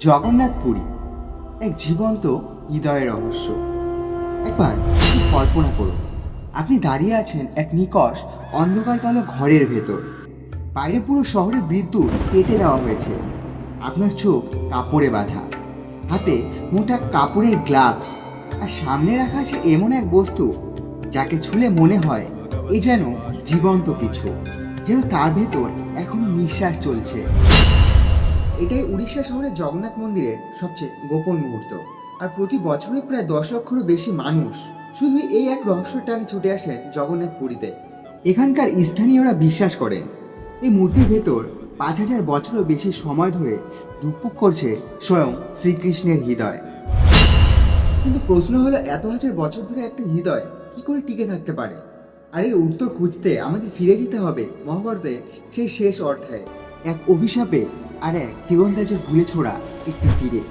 জগন্নাথ পুরী এক জীবন্ত হৃদয়ের রহস্য। একবার কল্পনা করুন, আপনি দাঁড়িয়ে আছেন এক নিকষ অন্ধকার কালো ঘরের ভেতর। বাইরে পুরো শহরে বিদ্যুৎ কেটে দেওয়া হয়েছে। আপনার চোখ কাপড়ে বাঁধা, হাতে মোটা কাপড়ের গ্লাভস, আর সামনে রাখা আছে এমন এক বস্তু যাকে ছুলে মনে হয় এ যেন জীবন্ত কিছু, যেন তার ভেতর এখনো নিঃশ্বাস চলছে। এটাই উড়িষ্যা শহরের জগন্নাথ মন্দিরের সবচেয়ে গোপন মুহূর্ত। আর প্রতি বছরে প্রায় 10 লক্ষেরও বেশি মানুষ শুধু এই এক রহস্যের টানে ছুটে আসেন জগন্নাথ পুরীতে। এখানকার স্থানীয়রা বিশ্বাস করেন এই মূর্তির ভেতর 5000 বছরও বেশি সময় ধরে ধুকপুক করছে স্বয়ং শ্রীকৃষ্ণের হৃদয়। কিন্তু প্রশ্ন হলো, এত হাজার বছর ধরে একটা হৃদয় কি করে টিকে থাকতে পারে? আর এর উত্তর খুঁজতে আমাদের ফিরে যেতে হবে মহাভারতের সেই শেষ অধ্যায়ে, এক অভিশাপে আর এক তীরন্দাজের ভুলে ছোড়া একটি তীরে।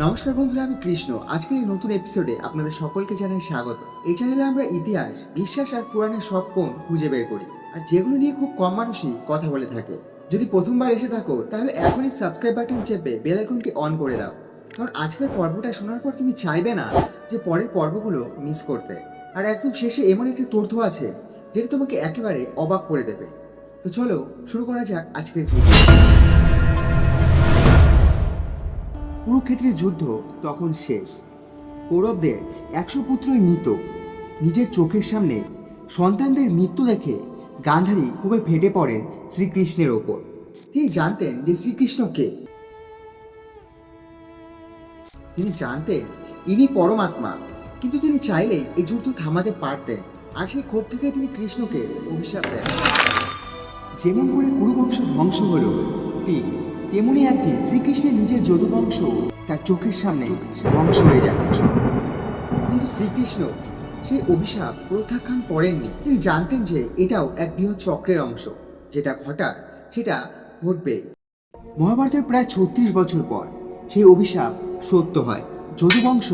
নমস্কার বন্ধুরা, আমি কৃষ্ণ। আজকের এই নতুন এপিসোডে আপনাদের সকলকে জানাই স্বাগত। এই চ্যানেলে আমরা ইতিহাস, বিশ্বাস আর পুরাণের সব কোণ খুঁজে বের করি, আর যেগুলো নিয়ে খুব কম মানুষই কথা বলে থাকে। যদি প্রথমবার এসে থাকো তাহলে এখনই সাবস্ক্রাইব বাটন চেপে বেল আইকনটি অন করে দাও, কারণ আজকের পর্বটা শোনার পর তুমি চাইবে না যে পরের পর্বগুলো মিস করতে। আর একদম শেষে এমন একটি তথ্য আছে যেটা তোমাকে একেবারে অবাক করে দেবে। তো চলো শুরু করা যাক আজকের ভিডিও। কুরুক্ষেত্রের যুদ্ধ তখন শেষ। কৌরবদের 100 পুত্রই মৃত। নিজের চোখের সামনে সন্তানদের মৃত্যু দেখে গান্ধারী খুবই ফেটে পড়েন শ্রীকৃষ্ণের ওপর। তিনি জানতেন যে শ্রীকৃষ্ণ কে। তিনি জানতেন ইনি পরমাত্মা, কিন্তু তিনি চাইলেই এই যুদ্ধ থামাতে পারতেন। আর সেই ক্ষোভ থেকে তিনি কৃষ্ণকে অভিশাপ দেন। যেমন করে কুরুবংশ ধ্বংস হলো, ঠিক তেমনি একদিন শ্রীকৃষ্ণের নিজের যদুবংশ তার চোখের সামনে ধ্বংস হয়ে যাচ্ছে। কিন্তু শ্রীকৃষ্ণ সেই অভিশাপ প্রত্যাখ্যান করেননি। তিনি জানতেন যে এটাও এক বৃহৎ চক্রের অংশ, যেটা ঘটার সেটা ঘটবে। মহাভারতের প্রায় 36 বছর পর সেই অভিশাপ সত্য হয়। যদুবংশ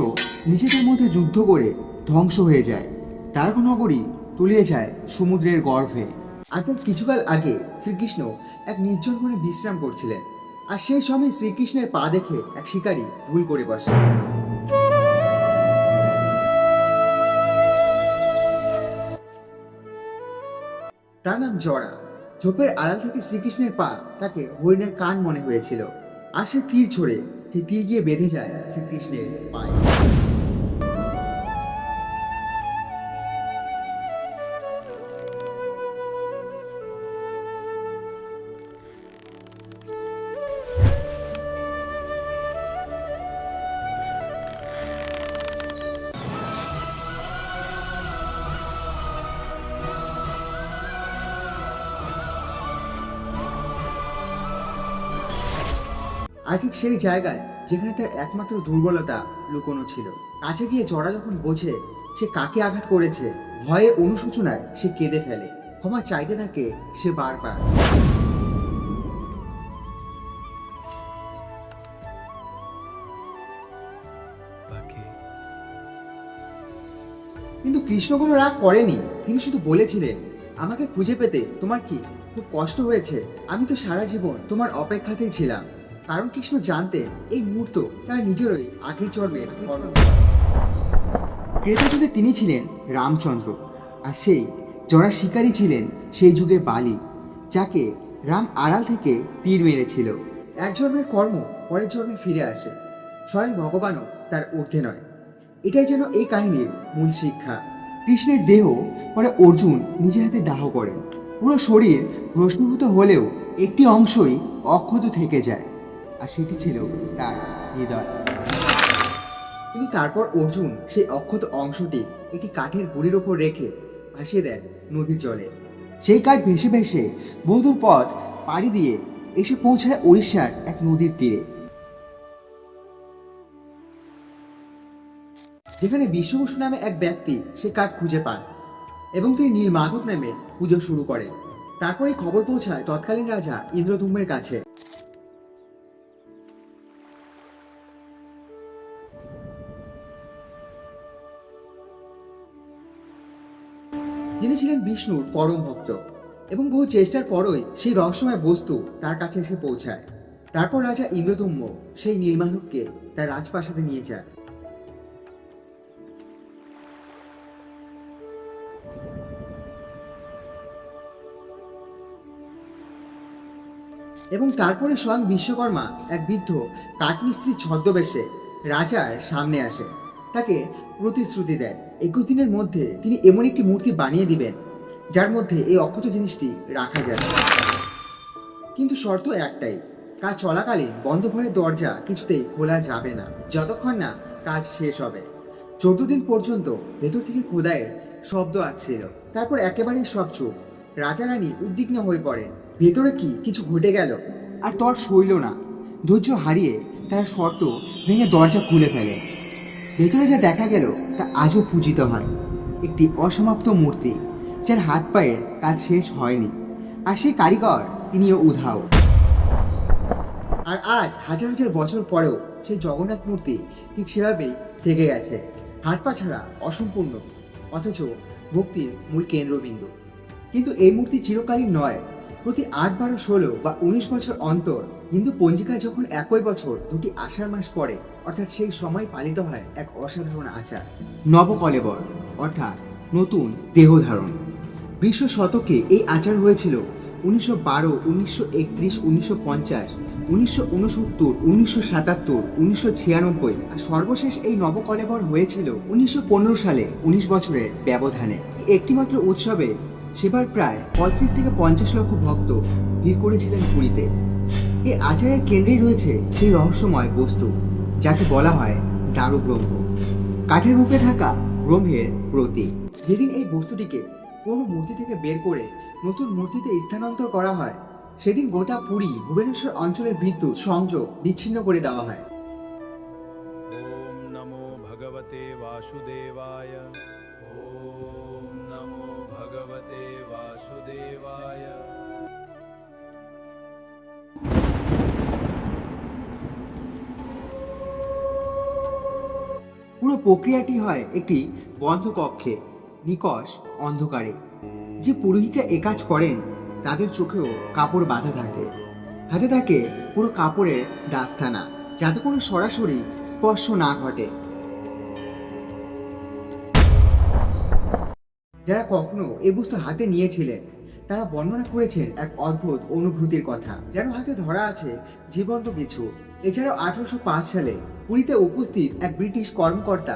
নিজেদের মধ্যে যুদ্ধ করে ধ্বংস হয়ে যায়। দ্বারকা নগরী তলিয়ে যায় সমুদ্রের গর্ভে। আর তার কিছুকাল আগে শ্রীকৃষ্ণ এক নির্জন বনে বিশ্রাম করছিলেন, আর সেই সময় শ্রীকৃষ্ণের পা দেখে এক শিকারী ভুল করে বসে। তার নাম জরা। ঝোপের আড়াল থেকে শ্রীকৃষ্ণের পা তাকে হরিণের কান মনে হয়েছিল, আর সে তীর ছড়ে সেই তীর গিয়ে বেঁধে যায় শ্রীকৃষ্ণের পায়ে। আর ঠিক সেই জায়গায় যেখানে তার একমাত্র দুর্বলতা লুকোনো ছিল। কাছে গিয়ে জরা যখন বোঝে সে কাকে আঘাত করেছে, ভয়ে অনুশোচনায় সে কেঁদে ফেলে। ক্ষমা চাইতে থাকে সে বারবার। কিন্তু কৃষ্ণ কোনো রাগ করেনি। তিনি শুধু বলেছিলেন, আমাকে খুঁজে পেতে তোমার কি খুব কষ্ট হয়েছে? আমি তো সারা জীবন তোমার অপেক্ষাতেই ছিলাম। কারণ কৃষ্ণ জানতেন এই মুহূর্ত তার নিজেরই আগের জন্মের ক্রেতা যুগে তিনি ছিলেন রামচন্দ্র, আর সেই জরা শিকারী ছিলেন সেই যুগে বালি, যাকে রাম আড়াল থেকে তীর মেরেছিল। এক জন্মের কর্ম পরের জন্মে ফিরে আসে, স্বয়ং ভগবানও তার ঊর্ধ্বে নয়। এটাই যেন এই কাহিনীর মূল শিক্ষা। কৃষ্ণের দেহ পরে অর্জুন নিজের হাতে দাহ করেন। পুরো শরীর ভস্মীভূত হলেও একটি অংশই অক্ষত থেকে যায়, আর সেটি ছিল তার হৃদয়। কিন্তু তারপর অর্জুন সেই অক্ষত অংশটি একটি কাঠের বুড়ির ওপর রেখে ভাসিয়ে দেন নদীর জলে। সেই কাঠ ভেসে ভেসে বহুদূর পথ পাড়ি দিয়ে এসে পৌঁছায় উড়িষ্যার এক নদীর তীরে, যেখানে বিশ্ববসু নামে এক ব্যক্তি সে কাঠ খুঁজে পান এবং তিনি নীলমাধব নামে পুজো শুরু করেন। তারপর এই খবর পৌঁছায় তৎকালীন রাজা ইন্দ্রধূম্নের কাছে। যিনি ছিলেন বিষ্ণুর পরম ভক্ত, এবং বহু চেষ্টার পরই সেই রহস্যময় বস্তু তার কাছে এসে পৌঁছায়। তারপর রাজা ইন্দ্রদম্য সেই নীলমাধবকে তার রাজপ্রাসাদে নিয়ে যায়। এবং তারপরে স্বয়ং বিশ্বকর্মা এক বৃদ্ধ কাঠমিস্ত্রির ছদ্মবেশে রাজার সামনে আসে, তাকে প্রতিশ্রুতি দেন 21 দিনের মধ্যে তিনি এমন একটি মূর্তি বানিয়ে দিবেন যার মধ্যে এই অক্ষত জিনিসটি রাখা যাবে। কিন্তু শর্ত একটাই, কাজ চলাকালীন বন্ধ ঘরের দরজা কিছুতেই খোলা যাবে না যতক্ষণ না কাজ শেষ হবে। 14 দিন পর্যন্ত ভেতর থেকে খোদাইয়ের শব্দ আসছিল। তারপর একেবারেই সব চুপ। রাজা রানী উদ্বিগ্ন হয়ে পড়েন, ভেতরে কি কিছু ঘটে গেল। আর তর সইল না, ধৈর্য হারিয়ে তারা শর্ত ভেঙে দরজা খুলে ফেলে। ভেতরে যা দেখা গেল তা আজও পূজিত হয়, একটি অসমাপ্ত মূর্তি যার হাত পায়ের কাজ শেষ হয়নি, আর সেই কারিগর তিনিও উধাও। আর আজ হাজার হাজার বছর পরেও সেই জগন্নাথ মূর্তি ঠিক সেভাবেই থেকে গেছে, হাত পা ছাড়া অসম্পূর্ণ, অথচ ভক্তির মূল কেন্দ্রবিন্দু। কিন্তু এই মূর্তি চিরকালীন নয়, প্রতি 8, 12, 16 বা 19 বছর অন্তর হিন্দু পঞ্জিকায় যখন একই বছর 2টি আষাঢ় মাস পড়ে, অর্থাৎ সেই সময় পালিত হয় এক অসাধারণ আচার, নবকলেবর, অর্থাৎ নতুন দেহধারণ। বিংশ শতকে এই আচার হয়েছিল 1912, 1931, 1950, 1969, 1977, 1996, আর সর্বশেষ এই নবকলেবর হয়েছিল 1915 সালে। 19 বছরের ব্যবধানে একটিমাত্র উৎসবে সেবার প্রায় 35 থেকে 50 লক্ষ ভক্ত ভিড় করেছিলেন পুরীতে। এই আচারের কেন্দ্রেই রয়েছে সেই রহস্যময় বস্তু যাকে বলা হয় দারু ব্রহ্ম, কাঠের রূপে থাকা ব্রহ্মের প্রতীক। যেদিন এই বস্তুটিকে কোনো মূর্তি থেকে বের করে নতুন মূর্তিতে স্থানান্তর করা হয়, সেদিন গোটা পুরী ভুবনেশ্বর অঞ্চলের বিদ্যুৎ সংযোগ বিচ্ছিন্ন করে দেওয়া হয়। ওম নমো ভগবতে বাসুদেবায়। ওম নমো ভগবতে বাসুদেবায়। পুরো প্রক্রিয়াটি হয় একটি বন্ধ কক্ষে, নিকষ অন্ধকারে। যে পুরোহিতরা এ কাজ করেন তাদের চোখেও কাপড় বাঁধা থাকে, হাতে থাকে পুরো কাপড়ের দাস্তানা, যাতে কোনো সরাসরি স্পর্শ না ঘটে। যারা কখনো এ বস্তু হাতে নিয়েছিলেন তারা বর্ণনা করেছেন এক অদ্ভুত অনুভূতির কথা, যেন হাতে ধরা আছে জীবন্ত কিছু। এছাড়াও 1805 সালে পুরীতে উপস্থিত এক ব্রিটিশ কর্মকর্তা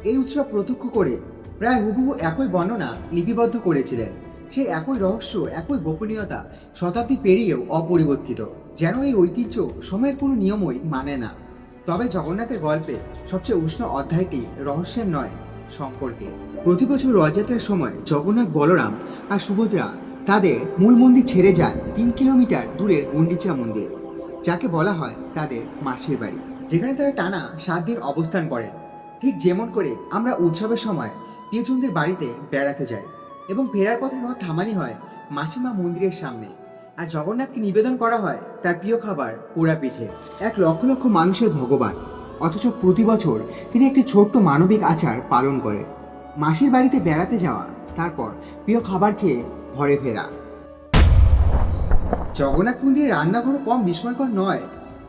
এই উৎসব প্রত্যক্ষ করে প্রায় হুবহু একই বর্ণনা লিপিবদ্ধ করেছিলেন। সেই একই রহস্য, একই গোপনীয়তা শতাব্দী পেরিয়েও অপরিবর্তিত, যেন এই ঐতিহ্য সময়ের কোনো নিয়মই মানে না। তবে জগন্নাথের গল্পে সবচেয়ে উষ্ণ অধ্যায়টি রহস্যের নয়, সম্পর্কে। প্রতি বছর রথযাত্রার সময় জগন্নাথ, বলরাম আর সুভদ্রা তাদের মূল মন্দির ছেড়ে যান 3 কিলোমিটার দূরের গুন্ডিচা মন্দির, যাকে বলা হয় তাদের মাসির বাড়ি, যেখানে তারা টানা 7 দিন অবস্থান করেন। ঠিক যেমন করে আমরা উৎসবের সময় প্রিয়জনদের বাড়িতে বেড়াতে যাই এবং ফেরার পথে রথ থামানি হয় মাসিমা মন্দিরের সামনে, আর জগন্নাথকে নিবেদন করা হয় তার প্রিয় খাবার পোড়া পিঠে। এক লক্ষ লক্ষ মানুষের ভগবান, অথচ প্রতি বছর তিনি একটি ছোট্ট মানবিক আচার পালন করেন, মাসির বাড়িতে বেড়াতে যাওয়া, তারপর প্রিয় খাবার খেয়ে ঘরে ফেরা। জগন্নাথ মন্দিরের রান্নাঘরও কম বিস্ময়কর নয়।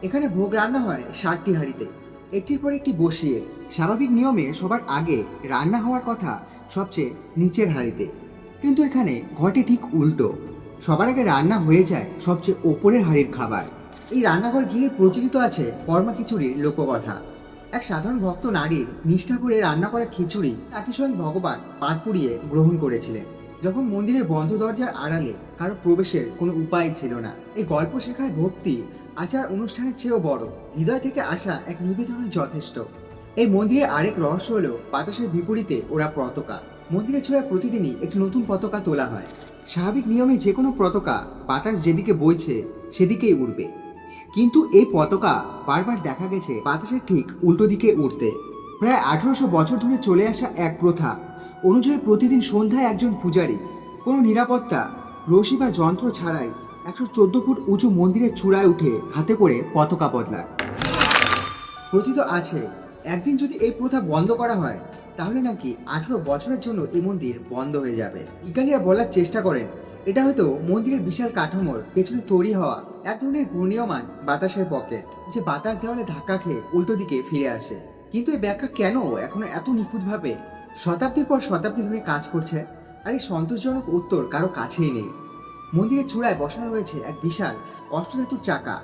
এখানে ভোগ রান্না হয় 60টি হাঁড়িতে, একটির পর একটি বসিয়ে। স্বাভাবিক নিয়মে সবার আগে রান্না হওয়ার কথা সবচেয়ে নিচের হাঁড়িতে, কিন্তু এখানে ঘটে ঠিক উল্টো, সবার আগে রান্না হয়ে যায় সবচেয়ে ওপরের হাঁড়ির খাবার। এই রান্নাঘর ঘিরে প্রচলিত আছে কর্মা খিচুড়ির লোককথা। এক সাধারণ ভক্ত নারীর নিষ্ঠা করে রান্না করা খিচুড়ি তাকে স্বয়ং ভগবান পাত পুড়িয়ে গ্রহণ করেছিলেন, যখন মন্দিরের বন্ধ দরজার আড়ালে কারো প্রবেশের কোনো উপায় ছিল না। এই গল্প শেখায় ভক্তি আচার অনুষ্ঠানের চেয়েও বড়, হৃদয় থেকে আসা এক নিবেদনই যথেষ্ট। এই মন্দিরের আরেক রহস্য হলো বাতাসের বিপরীতে ওরা পতাকা। মন্দিরের চূড়ায় প্রতিদিনই একটি নতুন পতাকা তোলা হয়। স্বাভাবিক নিয়মে যে কোনো পতাকা বাতাস যেদিকে বইছে সেদিকেই উড়বে, কিন্তু এই পতাকা বারবার দেখা গেছে বাতাসের ঠিক উল্টো দিকে উঠতে। প্রায় 1800 বছর ধরে চলে আসা এক প্রথা অনুযায়ী প্রতিদিন সন্ধ্যায় একজন পূজারী কোনো নিরাপত্তা, রশি বা যন্ত্র ছাড়াই 114 ফুট উঁচু মন্দিরের চূড়ায় উঠে হাতে করে পতাকা বদলায়। প্রতীত আছে একদিন যদি এই প্রথা বন্ধ করা হয় তাহলে নাকি 18 বছরের জন্য এই মন্দির বন্ধ হয়ে যাবে। বিজ্ঞানীরা বলার চেষ্টা করেন এটা হয়তো মন্দিরের বিশাল কাঠামোর পেছনে তৈরি হওয়া এক ধরনের ঘূর্ণীয়মান বাতাসের পকেট, যে বাতাস দেওয়ালে ধাক্কা খেয়ে উল্টো দিকে ফিরে আসে। কিন্তু এই ব্যাখ্যা কেন এখনো এত নিখুঁতভাবে শতাব্দীর পর শতাব্দী ধরে কাজ করছে, আর এই সন্তোষজনক উত্তর কারো কাছেই নেই। মন্দিরের চূড়ায় বসানো রয়েছে এক বিশাল অষ্টধাতুর চাকা,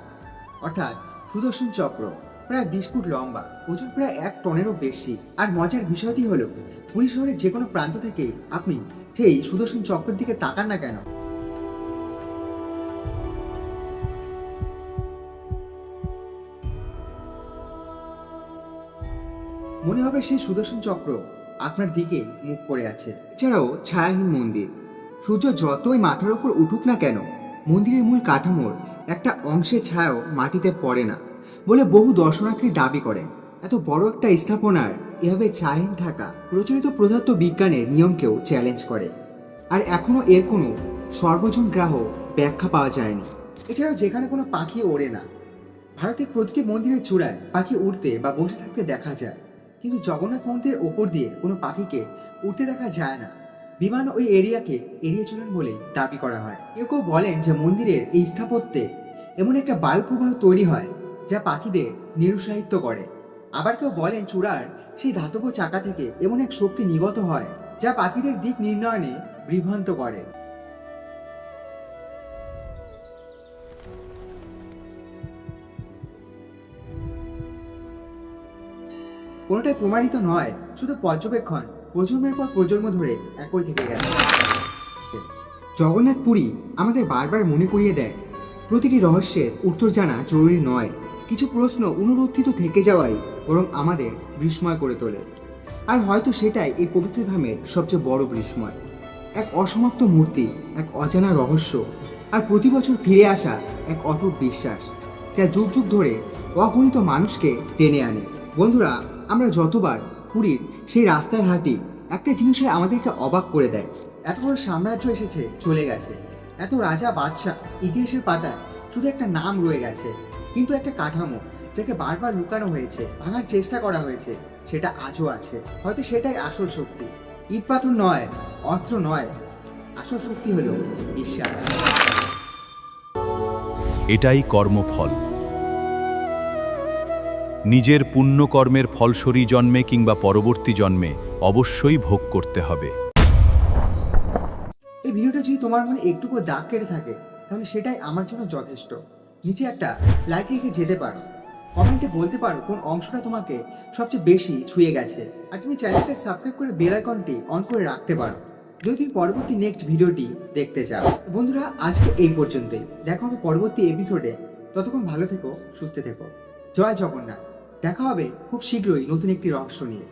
অর্থাৎ সুদর্শন চক্র, প্রায় 20 ফুট লম্বা, ওজন প্রায় 1 টনেরও বেশি। আর মজার বিষয়টি হলো, পুরী শহরের যে কোনো প্রান্ত থেকে আপনি সেই সুদর্শন চক্রের দিকে তাকান না কেন, মনে হবে সেই সুদর্শন চক্র আপনার দিকে মুখ করে আছে। এছাড়াও ছায়াহীন মন্দির, সূর্য যতই মাথার উপর উঠুক না কেন, মন্দিরের মূল কাঠামোর একটা অংশের ছায়াও মাটিতে পড়ে না বলে বহু দর্শনার্থী দাবি করে। এত বড় একটা স্থাপনার এভাবে ছায়াহীন থাকা প্রচলিত পদার্থ বিজ্ঞানের নিয়মকেও চ্যালেঞ্জ করে, আর এখনো এর কোনো সর্বজন গ্রাহক ব্যাখ্যা পাওয়া যায়নি। এছাড়াও যেখানে কোনো পাখি ওড়ে না, ভারতের প্রতিটি মন্দিরের চূড়ায় পাখি উড়তে বা বসে থাকতে দেখা যায়, কিন্তু জগন্নাথ মন্দিরের ওপর দিয়ে কোনো পাখিকে উড়তে দেখা যায় না। বিমান ওই এরিয়াকে এড়িয়ে চলেন বলে দাবি করা হয়। কেউ কেউ বলেন যে মন্দিরের এই স্থাপত্যে এমন একটা বায়ু প্রবাহ তৈরি হয় যা পাখিদের নিরুৎসাহিত করে। আবার কেউ বলেন চূড়ার সেই ধাতব চাকা থেকে এমন এক শক্তি নির্গত হয় যা পাখিদের দিক নির্ণয়নে বিভ্রান্ত করে। কোনোটাই প্রমাণিত নয়, শুধু পর্যবেক্ষণ, প্রজন্মের পর প্রজন্ম ধরে একই থেকে গেছে। জগন্নাথ পুরী আমাদের বারবার মনে করিয়ে দেয়, প্রতিটি রহস্যের উত্তর জানা জরুরি নয়, কিছু প্রশ্ন অনুরুত্থিত থেকে যাওয়াই বরং আমাদের বিস্ময় করে তোলে। আর হয়তো সেটাই এই পবিত্র ধামের সবচেয়ে বড় বিস্ময়, এক অসমাপ্ত মূর্তি, এক অজানা রহস্য, আর প্রতি বছর ফিরে আসা এক অটুট বিশ্বাস যা যুগ যুগ ধরে অগণিত মানুষকে টেনে আনে। বন্ধুরা, আমরা যতবার পুরীর সেই রাস্তায় হাঁটি, একটা জিনিসে আমাদেরকে অবাক করে দেয়। এত বড় সাম্রাজ্য এসেছে, চলে গেছে, এত রাজা বাদশাহ, ইতিহাসের পাতায় শুধু একটা নাম রয়ে গেছে, কিন্তু একটা কাঠামো যাকে বারবার লুকানো হয়েছে, ভাঙার চেষ্টা করা হয়েছে, সেটা আজও আছে। হয়তো সেটাই আসল শক্তি, ইট পাথর নয়, অস্ত্র নয়, আসল শক্তি হলো বিশ্বাস। এটাই কর্মফল। নিজের পুণ্যকর্মের ফলস্বরী জন্মে কিংবা পরবর্তী জন্মে অবশ্যই ভোগ করতে হবে। এই ভিডিওটা যদি তোমার মনে একটুকু দাগ কেটে থাকে, তাহলে সেটাই আমার জন্য যথেষ্ট। নিচে একটা লাইক রেখে যেতে পারো, কমেন্টে বলতে পারো কোন অংশটা তোমাকে সবচেয়ে বেশি ছুঁয়ে গেছে, আর তুমি চ্যানেলটা সাবস্ক্রাইব করে বেল আইকনটি অন করে রাখতে পারো যদি তুমি পরবর্তী নেক্সট ভিডিওটি দেখতে চাও। বন্ধুরা, আজকে এই পর্যন্তই, দেখা হবে পরবর্তী এপিসোডে। ততক্ষণ ভালো থেকো, সুস্থ থেকো। জয় জগন্নাথ। দেখা হবে খুব শীঘ্রই নতুন একটি রহস্য নিয়ে।